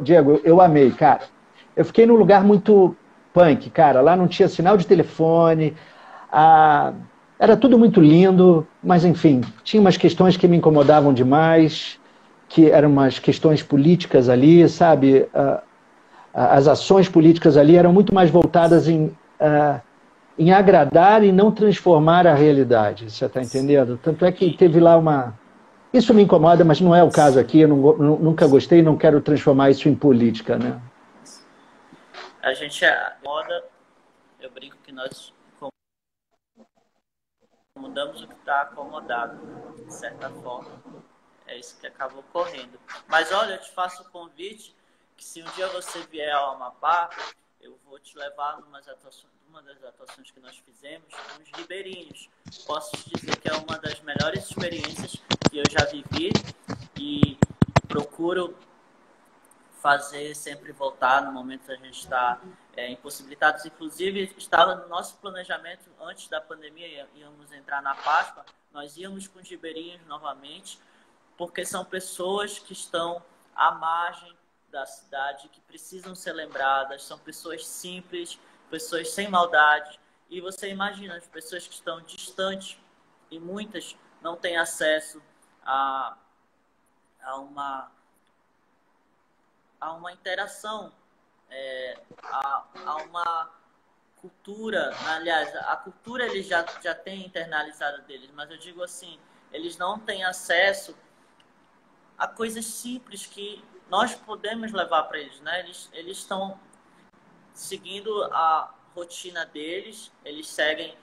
Diego, eu amei, cara. Eu fiquei num lugar muito punk, cara. Lá não tinha sinal de telefone, era tudo muito lindo, mas enfim, tinha umas questões que me incomodavam demais, que eram umas questões políticas ali, sabe? As ações políticas ali eram muito mais voltadas em agradar e não transformar a realidade, você está entendendo? Tanto é que teve lá uma... Isso me incomoda, mas não é o caso aqui, eu nunca gostei e não quero transformar isso em política, né? A gente moda, eu brinco que nós mudamos o que está acomodado, de certa forma. É isso que acaba ocorrendo. Mas olha, eu te faço o convite que se um dia você vier ao Amapá, eu vou te levar uma das atuações que nós fizemos com os ribeirinhos. Posso te dizer que é uma das melhores experiências que eu já vivi e procuro fazer sempre voltar no momento que a gente está impossibilitados. Inclusive, estava no nosso planejamento, antes da pandemia, íamos entrar na Páscoa, nós íamos com os ribeirinhos novamente, porque são pessoas que estão à margem da cidade, que precisam ser lembradas, são pessoas simples, pessoas sem maldade. E você imagina, as pessoas que estão distantes, e muitas não têm acesso a uma interação, a uma cultura. Aliás, a cultura eles já têm internalizada deles, mas eu digo assim, eles não têm acesso a coisas simples que nós podemos levar para eles, né? Eles estão seguindo a rotina deles, eles seguem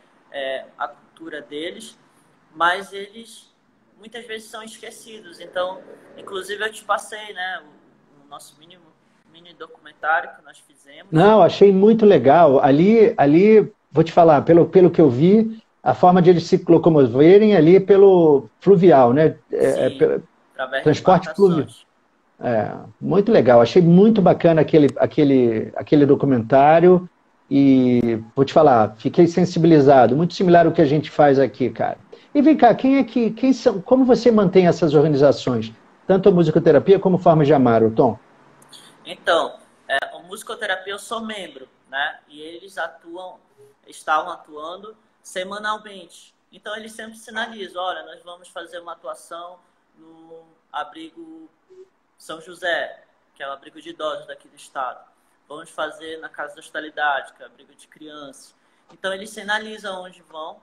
a cultura deles, mas eles muitas vezes são esquecidos. Então, inclusive eu te passei, né, o nosso mini documentário que nós fizemos. Não, achei muito legal. Ali vou te falar, pelo que eu vi, a forma de eles se locomoverem ali é pelo fluvial, né? Sim, através transporte fluvial. Muito legal. Achei muito bacana aquele documentário e vou te falar, fiquei sensibilizado. Muito similar ao que a gente faz aqui, cara. E vem cá, como você mantém essas organizações? Tanto a musicoterapia como Formas de Amar, o Tom? Então, a musicoterapia eu sou membro, né? E eles estavam atuando semanalmente. Então eles sempre sinalizam, olha, nós vamos fazer uma atuação no abrigo São José, que é o abrigo de idosos daqui do estado. Vamos fazer na Casa da Hospitalidade, que é o abrigo de crianças. Então eles sinalizam onde vão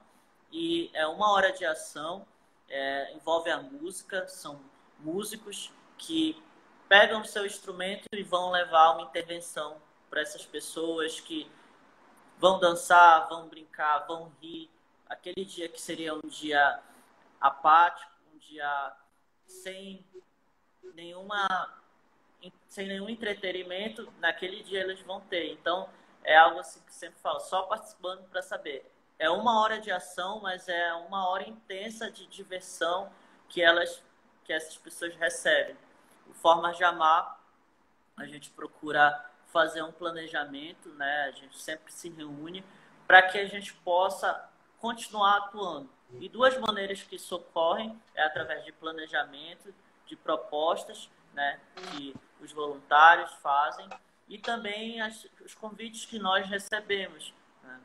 e é 1 hora de ação, envolve a música, são músicos que pegam o seu instrumento e vão levar uma intervenção para essas pessoas que vão dançar, vão brincar, vão rir. Aquele dia que seria um dia apático, um dia sem nenhuma, sem nenhum entretenimento, naquele dia eles vão ter. Então, é algo assim que sempre falo, só participando para saber. É 1 hora de ação, mas é 1 hora intensa de diversão que essas pessoas recebem. O Formas de Amar, a gente procura fazer um planejamento, né? A gente sempre se reúne para que a gente possa continuar atuando. E 2 maneiras que isso ocorre é através de planejamento, de propostas, né, que os voluntários fazem, e também os convites que nós recebemos, né?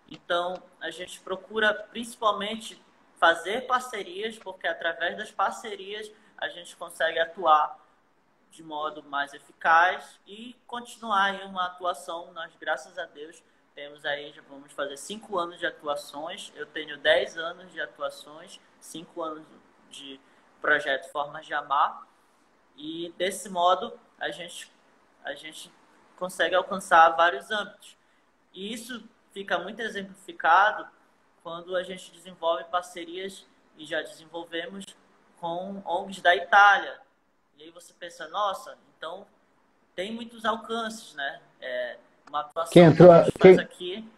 Então, a gente procura principalmente fazer parcerias, porque através das parcerias a gente consegue atuar de modo mais eficaz e continuar em uma atuação. Nós, graças a Deus, temos aí, já vamos fazer 5 anos de atuações. Eu tenho 10 anos de atuações, 5 anos de projeto Formas de Amar. E desse modo a gente consegue alcançar vários âmbitos. E isso fica muito exemplificado quando a gente desenvolve parcerias, e já desenvolvemos com ONGs da Itália. E aí você pensa, nossa, então tem muitos alcances, né? Uma atuação Quem que entrou, a gente faz aqui,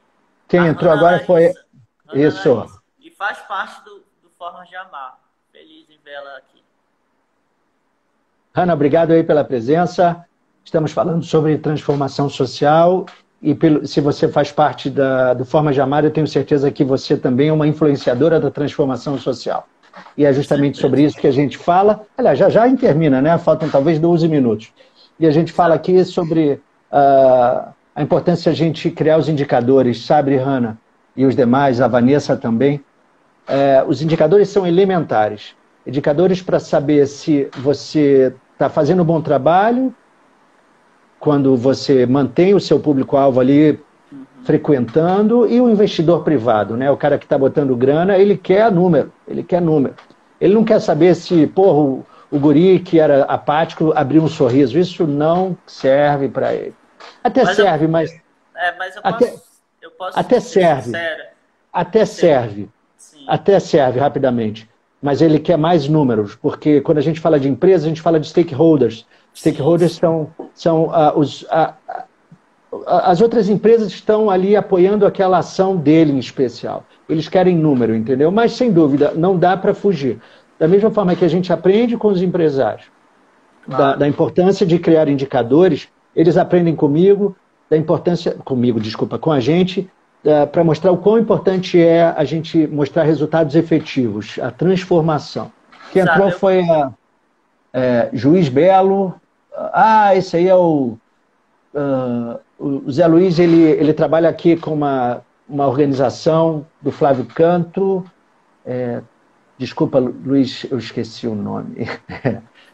quem a entrou Ana agora foi Larissa. Ana isso. Larissa. E faz parte do Formas de Amar. Feliz em vê-la aqui. Ana, obrigado aí pela presença. Estamos falando sobre transformação social e se você faz parte do Formas de Amar, eu tenho certeza que você também é uma influenciadora da transformação social. E é justamente sobre isso que a gente fala. Aliás, já termina, né? Faltam talvez 12 minutos. E a gente fala aqui sobre a importância de a gente criar os indicadores, sabe, Hanna? E os demais, a Vanessa também. Os indicadores são elementares. Indicadores para saber se você está fazendo um bom trabalho, quando você mantém o seu público-alvo ali frequentando, e o investidor privado, né? O cara que está botando grana, ele quer número, ele quer número. Ele não quer saber se, porra, o guri que era apático abriu um sorriso. Isso não serve para ele. Até serve, mas... mas eu posso até ser serve. sincera. Até serve. Sim. Até serve, rapidamente. Mas ele quer mais números, porque quando a gente fala de empresa, a gente fala de stakeholders. Stakeholders são as outras empresas estão ali apoiando aquela ação dele em especial. Eles querem número, entendeu? Mas, sem dúvida, não dá para fugir. Da mesma forma que a gente aprende com os empresários, Claro. da importância de criar indicadores, eles aprendem comigo, com a gente, para mostrar o quão importante é a gente mostrar resultados efetivos, a transformação. Quem entrou foi Juiz Belo. Esse aí é o Zé Luiz, ele trabalha aqui com uma organização do Flávio Canto. Desculpa, Luiz, eu esqueci o nome.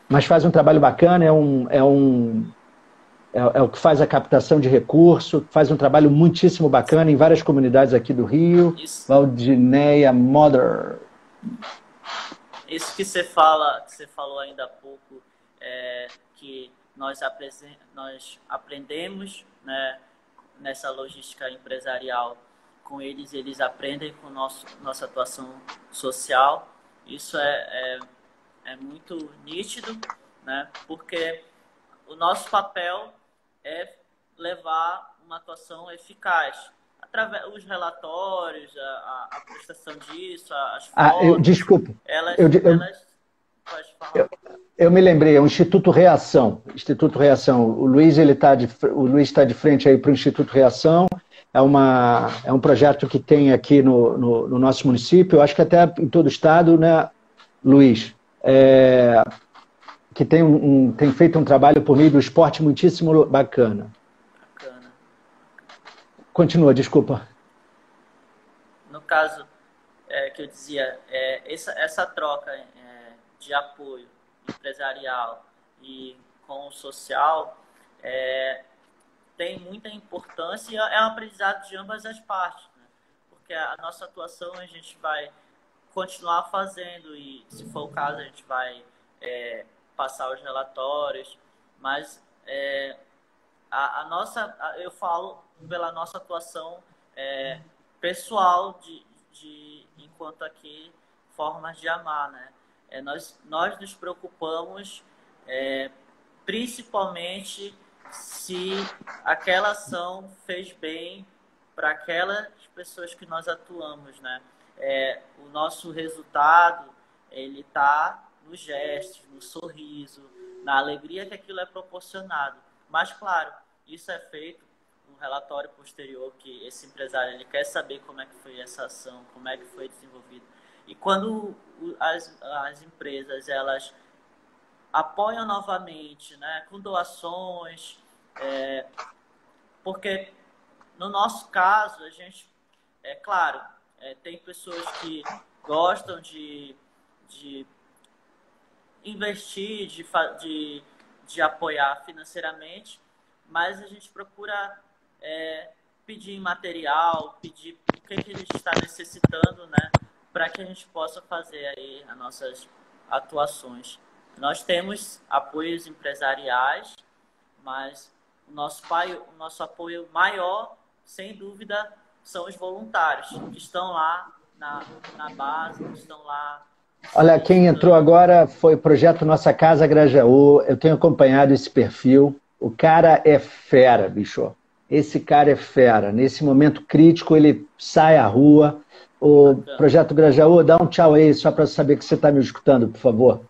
Mas faz um trabalho bacana, é o que faz a captação de recurso, faz um trabalho muitíssimo bacana em várias comunidades aqui do Rio. Isso. Valdineia Mother. Isso que você falou ainda há pouco, que nós aprendemos, né, nessa logística empresarial com eles aprendem com nossa atuação social. Isso é muito nítido, né, porque o nosso papel é levar uma atuação eficaz. Através os relatórios, a prestação disso, as fotos... Desculpa. Elas pode falar. Eu me lembrei, é o Instituto Reação. Instituto Reação. O Luiz está de frente aí para o Instituto Reação. É um projeto que tem aqui no nosso município, eu acho que até em todo o estado, né, Luiz? Que tem feito um trabalho por meio do esporte muitíssimo bacana. Continua, desculpa. No caso, que eu dizia, essa troca de apoio empresarial e com o social tem muita importância e é um aprendizado de ambas as partes, né? Porque a nossa atuação a gente vai continuar fazendo e, se for o caso, a gente vai passar os relatórios, mas eu falo pela nossa atuação pessoal enquanto aqui Formas de Amar, né? Nós nos preocupamos principalmente se aquela ação fez bem para aquelas pessoas que nós atuamos, né? O nosso resultado, ele está nos gestos, no sorriso, na alegria que aquilo é proporcionado. Mas, claro, isso é feito no relatório posterior, que esse empresário ele quer saber como é que foi essa ação, como é que foi desenvolvido. E quando as empresas, elas apoiam novamente, né, com doações, porque no nosso caso, a gente, claro, tem pessoas que gostam de investir, de apoiar financeiramente, mas a gente procura pedir material, pedir o que a gente está necessitando, né, para que a gente possa fazer aí as nossas atuações. Nós temos apoios empresariais, mas o nosso apoio maior, sem dúvida, são os voluntários, que estão lá na base, que estão lá. Olha, quem entrou agora foi o Projeto Nossa Casa Grajaú. Eu tenho acompanhado esse perfil. O cara é fera, bicho. Esse cara é fera. Nesse momento crítico, ele sai à rua. O Projeto Grajaú, dá um tchau aí, só para saber que você está me escutando, por favor.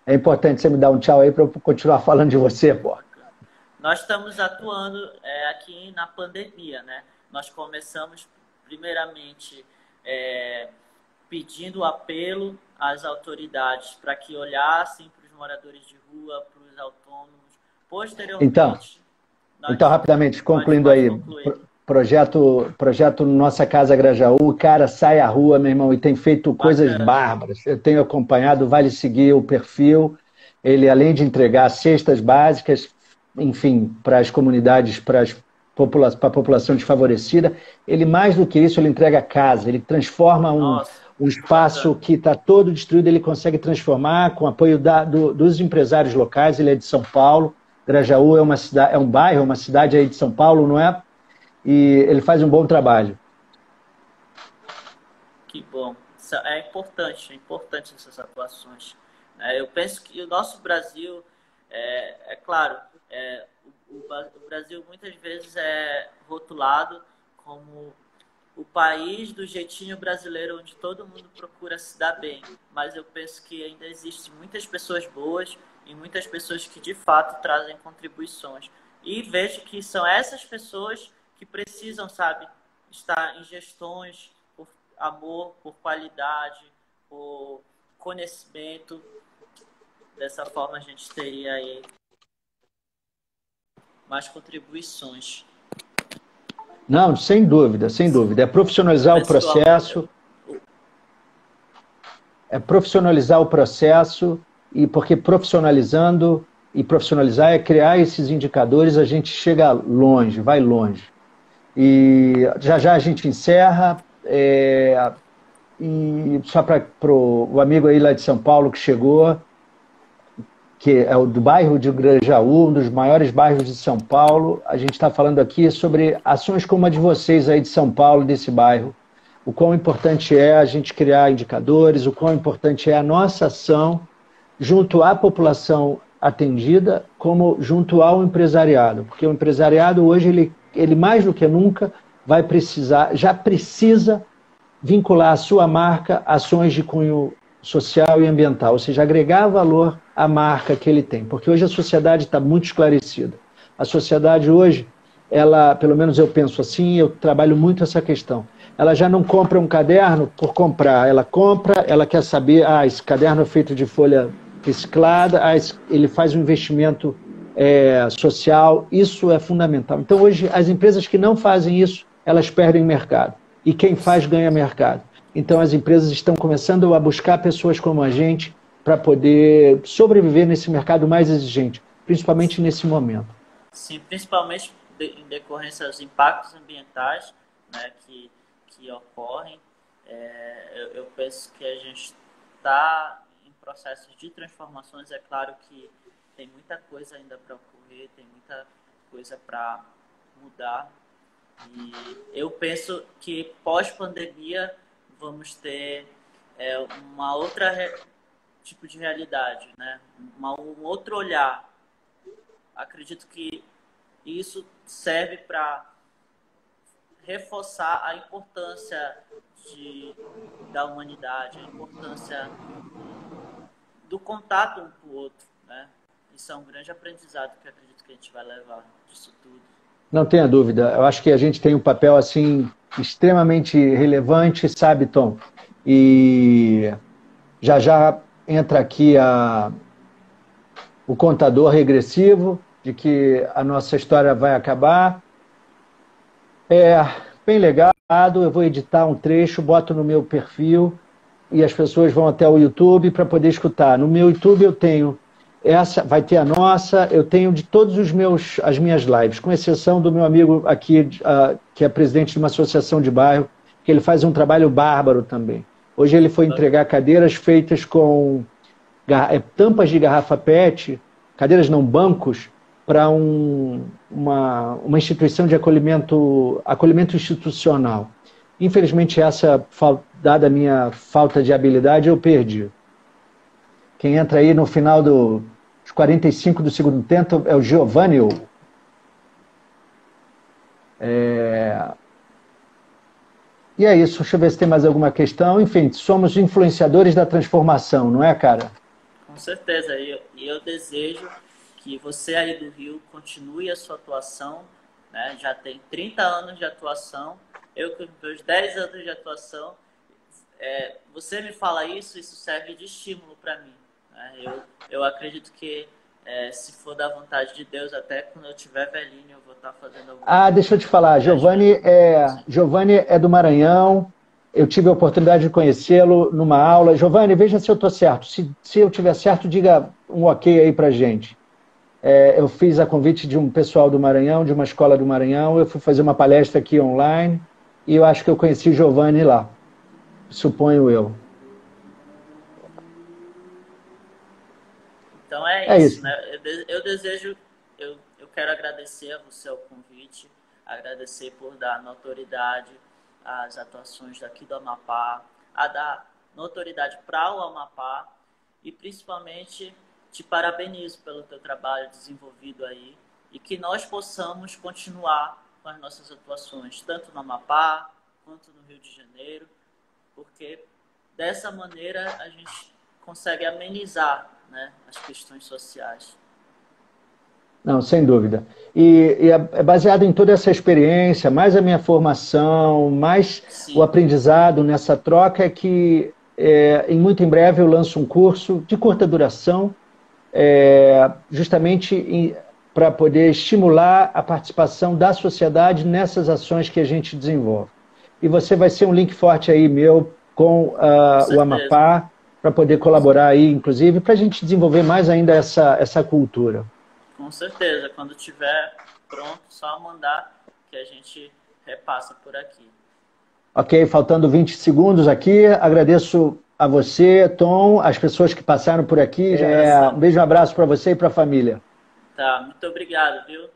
É importante você me dar um tchau aí para eu continuar falando de você, pô. Nós estamos atuando aqui na pandemia, né? Nós começamos, primeiramente, pedindo apelo às autoridades para que olhassem para os moradores de rua, para os autônomos. Posteriormente... Então, rapidamente, concluindo aí, projeto Nossa Casa Grajaú, o cara sai à rua, meu irmão, e tem feito coisas bárbaras. Eu tenho acompanhado, vale seguir o perfil. Ele, além de entregar cestas básicas, enfim, para as comunidades, para a população desfavorecida, ele, mais do que isso, ele entrega casa, ele transforma um espaço que está todo destruído, ele consegue transformar com apoio dos empresários locais. Ele é de São Paulo. Grajaú é um bairro, uma cidade aí de São Paulo, não é? E ele faz um bom trabalho. Que bom. É importante essas atuações. Eu penso que o nosso Brasil, claro, o Brasil muitas vezes é rotulado como o país do jeitinho brasileiro, onde todo mundo procura se dar bem. Mas eu penso que ainda existem muitas pessoas boas e muitas pessoas que de fato trazem contribuições. E vejo que são essas pessoas que precisam, sabe, estar em gestões por amor, por qualidade, por conhecimento. Dessa forma a gente teria aí mais contribuições. Não, sem dúvida, sem dúvida. É profissionalizar o processo. É profissionalizar o processo, e porque profissionalizando e profissionalizar é criar esses indicadores, a gente chega longe, vai longe. E já já a gente encerra. E só para o amigo aí lá de São Paulo que chegou, que é o do bairro de Grajaú, um dos maiores bairros de São Paulo. A gente está falando aqui sobre ações como a de vocês aí de São Paulo, desse bairro. O quão importante é a gente criar indicadores, o quão importante é a nossa ação junto à população atendida, como junto ao empresariado. Porque o empresariado hoje, ele mais do que nunca, já precisa vincular a sua marca a ações de cunho social e ambiental, ou seja, agregar valor à marca que ele tem, porque hoje a sociedade está muito esclarecida. A sociedade hoje, ela, pelo menos eu penso assim, eu trabalho muito essa questão, ela já não compra um caderno por comprar, ela compra, ela quer saber, esse caderno é feito de folha reciclada, ele faz um investimento social, isso é fundamental. Então hoje as empresas que não fazem isso, elas perdem mercado, e quem faz ganha mercado. Então, as empresas estão começando a buscar pessoas como a gente para poder sobreviver nesse mercado mais exigente, principalmente nesse momento. Sim, principalmente em decorrência dos impactos ambientais, né, que ocorrem. Eu penso que a gente está em processos de transformações. É claro que tem muita coisa ainda para ocorrer, tem muita coisa para mudar. E eu penso que pós-pandemia vamos ter uma outra tipo de realidade, né? Um outro olhar. Acredito que isso serve para reforçar a importância da humanidade, a importância do contato um com o outro, né? Isso é um grande aprendizado que eu acredito que a gente vai levar disso tudo. Não tenha dúvida. Eu acho que a gente tem um papel assim extremamente relevante, sabe, Tom? E já já entra aqui o contador regressivo de que a nossa história vai acabar. É bem legal. Eu vou editar um trecho, boto no meu perfil e as pessoas vão até o YouTube para poder escutar. No meu YouTube eu tenho essa, vai ter a nossa, eu tenho de todos as minhas lives, com exceção do meu amigo aqui, que é presidente de uma associação de bairro, que ele faz um trabalho bárbaro também. Hoje ele foi entregar cadeiras feitas com tampas de garrafa PET, cadeiras não, bancos, para uma instituição de acolhimento institucional. Infelizmente, dada a minha falta de habilidade, eu perdi. Quem entra aí no final dos 45 do segundo tempo é o Giovanni. E é isso, deixa eu ver se tem mais alguma questão. Enfim, somos influenciadores da transformação, não é, cara? Com certeza, e eu desejo que você aí do Rio continue a sua atuação, né? Já tem 30 anos de atuação, eu com meus 10 anos de atuação, você me fala isso serve de estímulo para mim. Né? Eu acredito que, se for da vontade de Deus, até quando eu estiver velhinho, eu vou estar fazendo alguma coisa. Deixa eu te falar, Giovanni é do Maranhão, eu tive a oportunidade de conhecê-lo numa aula. Giovanni, veja se eu estou certo. Se eu estiver certo, diga um ok aí para gente. Eu fiz a convite de um pessoal do Maranhão, de uma escola do Maranhão, eu fui fazer uma palestra aqui online e eu acho que eu conheci o Giovanni lá, suponho eu. Então é isso, né? Eu quero agradecer a você o convite, agradecer por dar notoriedade às atuações daqui do Amapá, a dar notoriedade para o Amapá e principalmente te parabenizo pelo teu trabalho desenvolvido aí e que nós possamos continuar com as nossas atuações, tanto no Amapá quanto no Rio de Janeiro, porque dessa maneira a gente consegue amenizar, né, as questões sociais. Não, sem dúvida. E é baseado em toda essa experiência, mais a minha formação, mais Sim. O aprendizado nessa troca, é que muito em breve eu lanço um curso de curta duração, justamente para poder estimular a participação da sociedade nessas ações que a gente desenvolve. E você vai ser um link forte aí meu com o Amapá, para poder colaborar aí, inclusive, para a gente desenvolver mais ainda essa cultura. Com certeza, quando tiver pronto, só mandar que a gente repassa por aqui. Ok, faltando 20 segundos aqui, agradeço a você, Tom, as pessoas que passaram por aqui. Um beijo, um abraço para você e para a família. Tá, muito obrigado, viu?